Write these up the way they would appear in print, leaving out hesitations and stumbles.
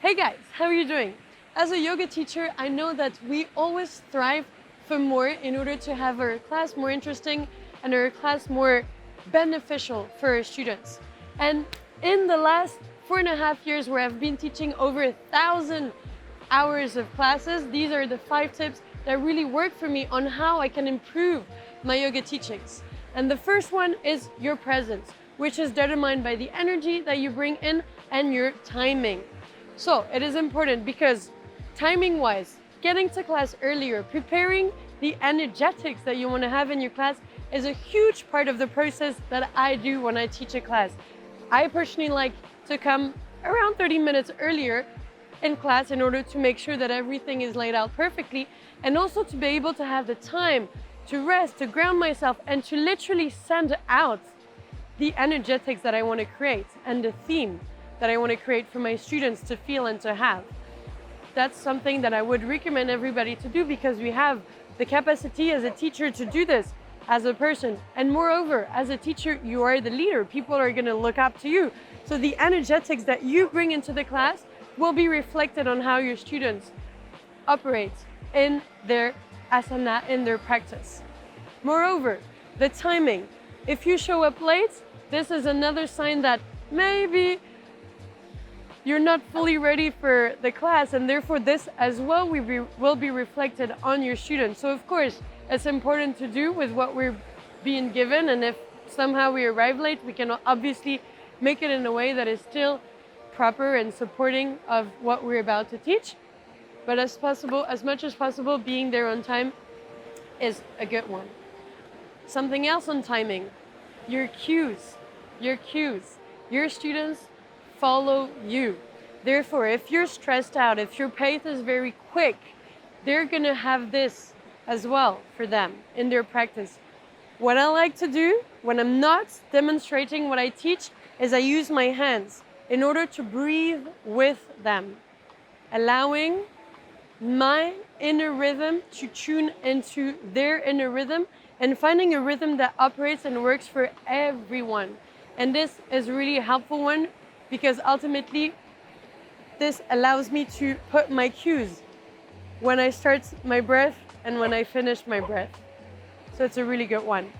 Hey guys, how are you doing? As a yoga teacher, I know that we always strive for more in order to have our class more interesting and our class more beneficial for our students. And in the last 4.5 years where I've been teaching over 1,000 hours of classes, these are the 5 tips that really work for me on how I can improve my yoga teachings. And the first one is your presence, which is determined by the energy that you bring in and your timing. So it is important because timing-wise, getting to class earlier, preparing the energetics that you want to have in your class is a huge part of the process that I do when I teach a class. I personally like to come around 30 minutes earlier in class in order to make sure that everything is laid out perfectly, and also to be able to have the time to rest, to ground myself, and to literally send out the energetics that I want to create and the theme that I want to create for my students to feel and to have. That's something that I would recommend everybody to do because we have the capacity as a teacher to do this as a person. And moreover, as a teacher, you are the leader. People are going to look up to you. So the energetics that you bring into the class will be reflected on how your students operate in their asana, in their practice. Moreover, the timing. If you show up late, this is another sign that maybe you're not fully ready for the class, and therefore this as well will be reflected on your students. So of course, it's important to do with what we're being given, and if somehow we arrive late, we can obviously make it in a way that is still proper and supporting of what we're about to teach. But as much as possible, being there on time is a good one. Something else on timing, your cues. Your students follow you. Therefore, if you're stressed out, if your pace is very quick, they're gonna have this as well for them in their practice. What I like to do when I'm not demonstrating what I teach is I use my hands in order to breathe with them, allowing my inner rhythm to tune into their inner rhythm and finding a rhythm that operates and works for everyone. And this is really a helpful one because ultimately this allows me to put my cues when I start my breath and when I finish my breath. So it's a really good one.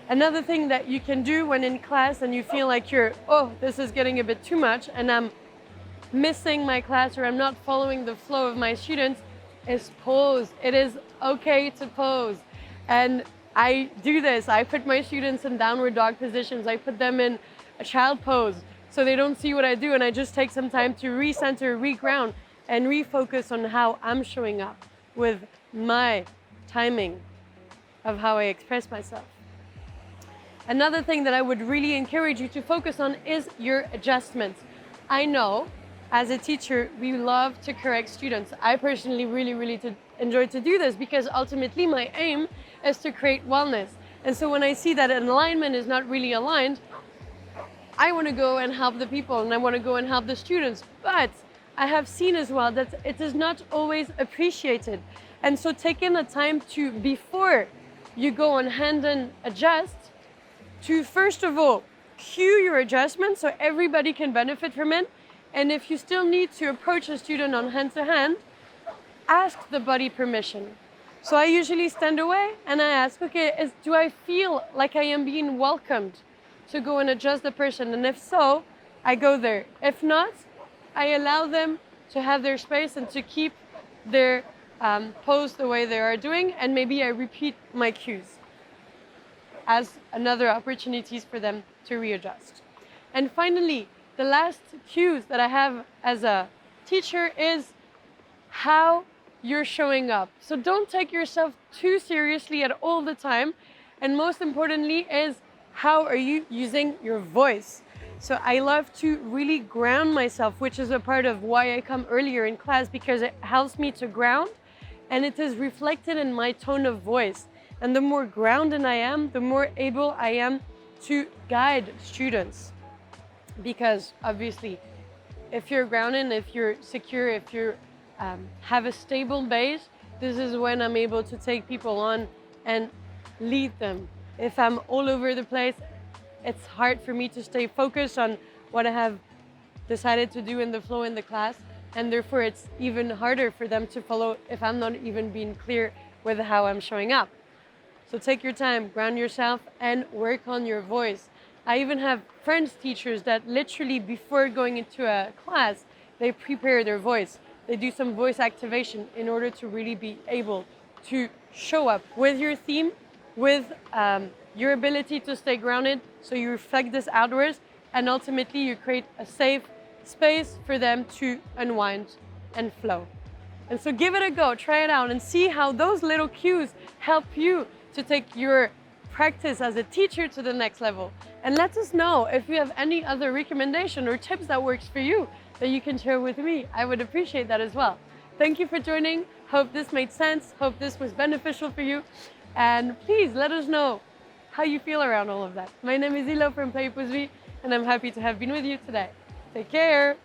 Another thing that you can do when in class and you feel like this is getting a bit too much and I'm missing my class or I'm not following the flow of my students is pause. It is okay to pause. And I do this. I put my students in downward dog positions. I put them in a child pose so they don't see what I do, and I just take some time to recenter, reground, and refocus on how I'm showing up with my timing of how I express myself. Another thing that I would really encourage you to focus on is your adjustments. I know as a teacher, we love to correct students. I personally really enjoy to do this because ultimately my aim is to create wellness. And so when I see that an alignment is not really aligned, I want to go and help the people and I want to go and help the students. But I have seen as well that it is not always appreciated. And so taking the time to, before you go on hand and adjust, to first of all, cue your adjustment so everybody can benefit from it. And if you still need to approach a student on hand to hand, ask the body permission. So I usually stand away and I ask, okay, do I feel like I am being welcomed to go and adjust the person? And if so, I go there. If not, I allow them to have their space and to keep their pose the way they are doing, and maybe I repeat my cues as another opportunities for them to readjust. And finally, the last cues that I have as a teacher is how you're showing up. So don't take yourself too seriously at all the time. And most importantly is how are you using your voice? So I love to really ground myself, which is a part of why I come earlier in class, because it helps me to ground and it is reflected in my tone of voice. And the more grounded I am, the more able I am to guide students. Because obviously, if you're grounded, if you're secure, if you have a stable base, this is when I'm able to take people on and lead them. If I'm all over the place, it's hard for me to stay focused on what I have decided to do in the flow in the class. and therefore it's even harder for them to follow if I'm not even being clear with how I'm showing up. So take your time, ground yourself, and work on your voice. I even have friends, teachers, that literally before going into a class, they prepare their voice. They do some voice activation in order to really be able to show up with your theme, with your ability to stay grounded, so you reflect this outwards, and ultimately you create a safe space for them to unwind and flow. And so give it a go, try it out, and see how those little cues help you to take your practice as a teacher to the next level. And let us know if you have any other recommendation or tips that works for you that you can share with me. I would appreciate that as well. Thank you for joining. Hope this made sense. Hope this was beneficial for you. And please let us know how you feel around all of that. My name is Illona from Play With Me, and I'm happy to have been with you today. Take care.